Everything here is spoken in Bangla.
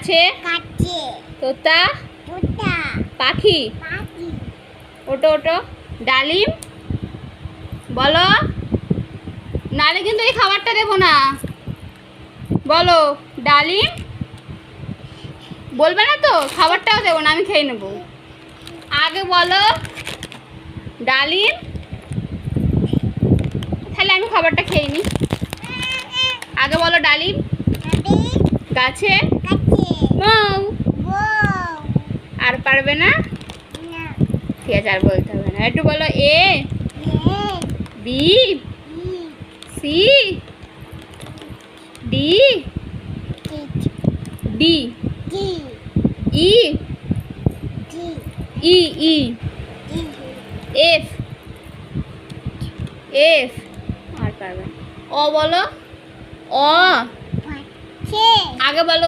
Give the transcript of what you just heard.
গাছে তোতা পাখি। ওটো ওটো। ডালিম বলো, নালে কিন্তু এই খাবারটা দেবো না। বলো ডালিম। বলবে না তো, খাবারটাও দেবো না, আমি খেয়ে নেবো। আগে বলো ডালিম, তাহলে আমি খাবারটা খেয়ে নিই। আগে বলো ডালিম। গাছে মৌ। আর পারবে না? ঠিক আছে, আর বলতে হবে না। একটু বলো A B C D D E E E F F. আর পারবে না। অ বলো। অ আগে বলো।